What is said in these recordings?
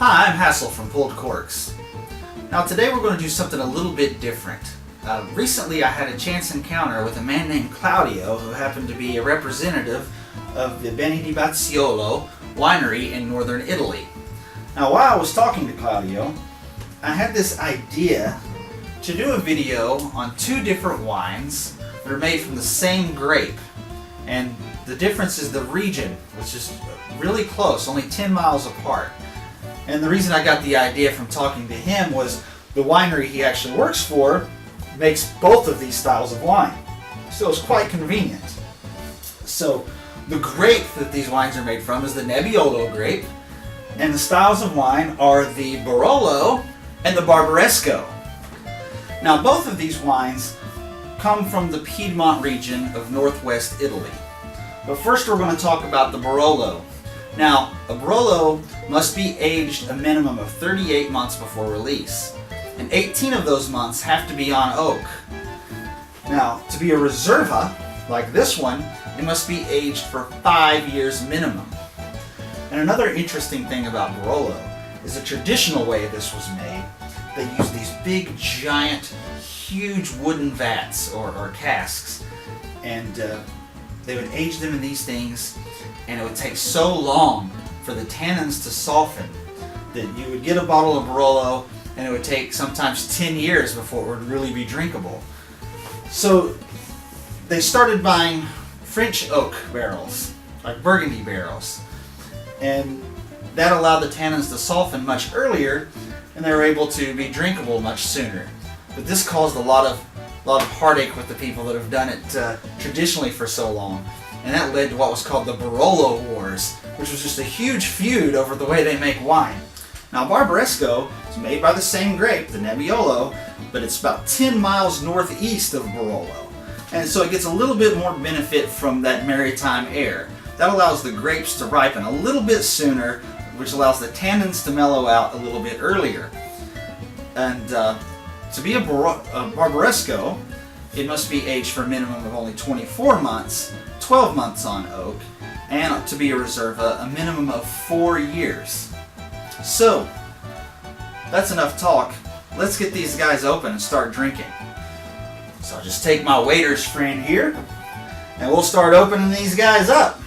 Hi, I'm Hassel from Pulled Corks. Now today we're going to do something a little bit different. Recently I had a chance encounter with a man named Claudio who happened to be a representative of the Beni di Bazziolo winery in northern Italy. Now while I was talking to Claudio, I had this idea to do a video on two different wines that are made from the same grape. And the difference is the region, which is really close, only 10 miles apart. And the reason I got the idea from talking to him was the winery he actually works for makes both of these styles of wine. So it's quite convenient. So the grape that these wines are made from is the Nebbiolo grape, and the styles of wine are the Barolo and the Barbaresco. Now both of these wines come from the Piedmont region of northwest Italy. But first we're going to talk about the Barolo. Now, a Barolo must be aged a minimum of 38 months before release, and 18 of those months have to be on oak. Now, to be a Reserva, like this one, it must be aged for 5 years minimum. And another interesting thing about Barolo is the traditional way this was made. They use these big, giant, huge wooden vats or casks, and they would age them in these things, and it would take so long for the tannins to soften that you would get a bottle of Barolo and it would take sometimes 10 years before it would really be drinkable. So they started buying French oak barrels, like Burgundy barrels, and that allowed the tannins to soften much earlier, and they were able to be drinkable much sooner. But this caused a lot of heartache with the people that have done it traditionally for so long. And that led to what was called the Barolo Wars, which was just a huge feud over the way they make wine. Now Barbaresco is made by the same grape, the Nebbiolo, but it's about 10 miles northeast of Barolo. And so it gets a little bit more benefit from that maritime air. That allows the grapes to ripen a little bit sooner, which allows the tannins to mellow out a little bit earlier. And to be a Barbaresco, it must be aged for a minimum of only 24 months, 12 months on oak, and to be a Reserva, a minimum of 4 years. So, that's enough talk. Let's get these guys open and start drinking. So I'll just take my waiter's friend here, and we'll start opening these guys up.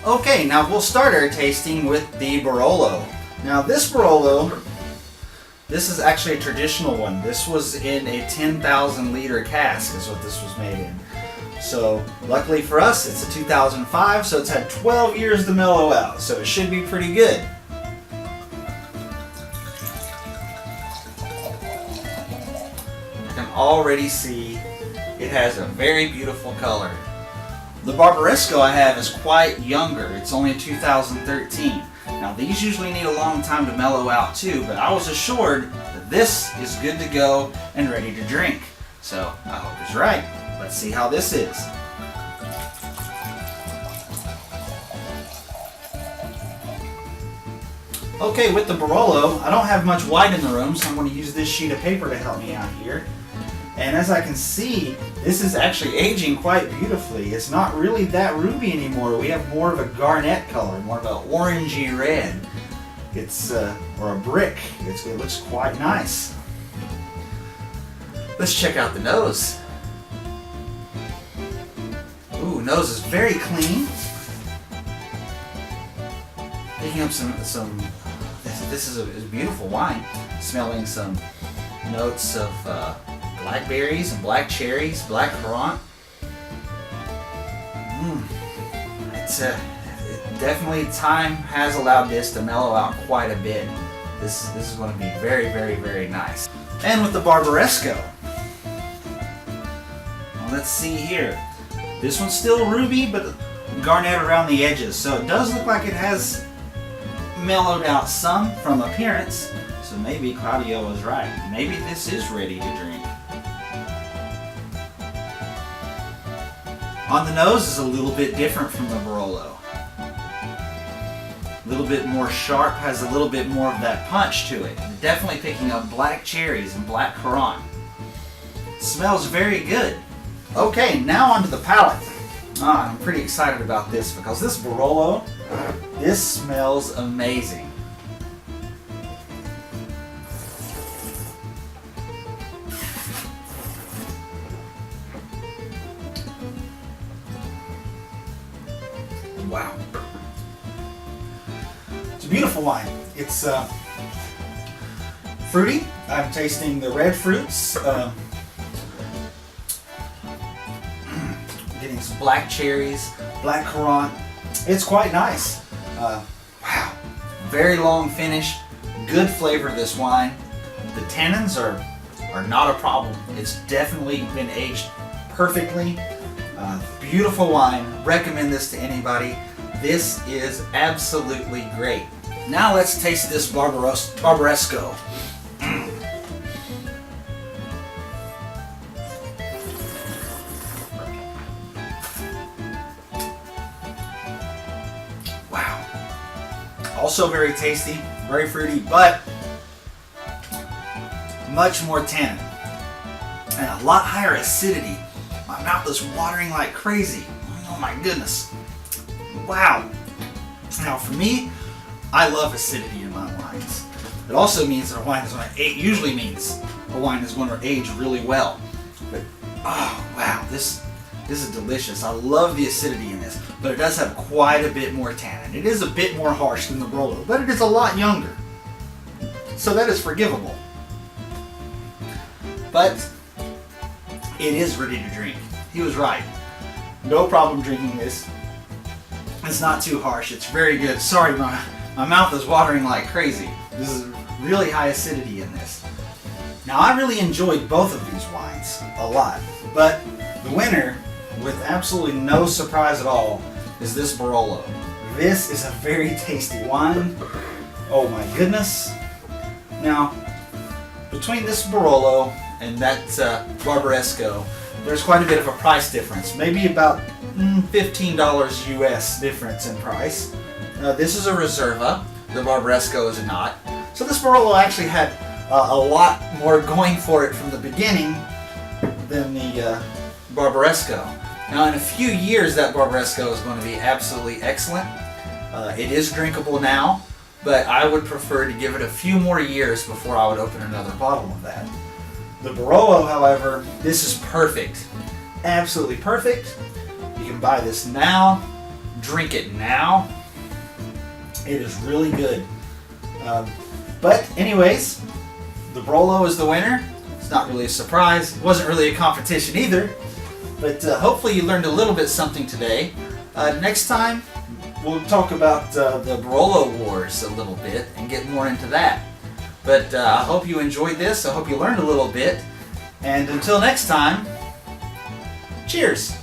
Okay, now we'll start our tasting with the Barolo. Now this Barolo, this is actually a traditional one. This was in a 10,000 liter cask is what this was made in. So luckily for us, it's a 2005, so it's had 12 years to mellow out, so it should be pretty good. I can already see it has a very beautiful color. The Barbaresco I have is quite younger. It's only a 2013. Now these usually need a long time to mellow out too, but I was assured that this is good to go and ready to drink. So I hope it's right. Let's see how this is. Okay, with the Barolo, I don't have much white in the room, so I'm going to use this sheet of paper to help me out here. And as I can see, this is actually aging quite beautifully. It's not really that ruby anymore. We have more of a garnet color, more of an orangey red. It's, or a brick. It looks quite nice. Let's check out the nose. Ooh, nose is very clean. Picking up this is a beautiful wine. Smelling some notes of blackberries and black cherries, black currant. It's definitely time has allowed this to mellow out quite a bit. This is going to be very, very, very nice. And with the Barbaresco, well, let's see here. This one's still ruby, but garnet around the edges. So it does look like it has mellowed out some from appearance. So maybe Claudio was right. Maybe this is ready to drink. On the nose is a little bit different from the Barolo. A little bit more sharp, has a little bit more of that punch to it. Definitely picking up black cherries and black currant. Smells very good. Okay, now onto the palate. I'm pretty excited about this because this Barolo, this smells amazing. Wow. It's a beautiful wine. It's fruity. I'm tasting the red fruits. Getting some black cherries, black currant. It's quite nice. Wow. Very long finish. Good flavor of this wine. The tannins are not a problem. It's definitely been aged perfectly. Beautiful wine. Recommend this to anybody. This is absolutely great. Now let's taste this Barbaresco. Wow. Also very tasty, very fruity, but much more tannin and a lot higher acidity. My mouth is watering like crazy. Oh my goodness. Wow. Now for me, I love acidity in my wines. It also means that a wine is going to age, usually means a wine is going to age really well. But oh wow, this is delicious. I love the acidity in this, but it does have quite a bit more tannin. It is a bit more harsh than the Barolo, but it is a lot younger. So that is forgivable. But it is ready to drink. He was right. No problem drinking this. It's not too harsh. It's very good. Sorry, my mouth is watering like crazy. This is really high acidity in this. Now, I really enjoyed both of these wines a lot, but the winner, with absolutely no surprise at all, is this Barolo. This is a very tasty wine. Oh my goodness. Now, between this Barolo and that Barbaresco, there's quite a bit of a price difference. Maybe about $15 US difference in price. This is a Reserva. The Barbaresco is not. So this Barolo actually had a lot more going for it from the beginning than the Barbaresco. Now in a few years that Barbaresco is going to be absolutely excellent. It is drinkable now, but I would prefer to give it a few more years before I would open another bottle of that. The Barolo, however, this is perfect. Absolutely perfect. You can buy this now, drink it now. It is really good. But anyways, the Barolo is the winner. It's not really a surprise. It wasn't really a competition either. But hopefully you learned a little bit something today. Next time, we'll talk about the Barolo Wars a little bit and get more into that. But I hope you enjoyed this. I hope you learned a little bit. And until next time, cheers!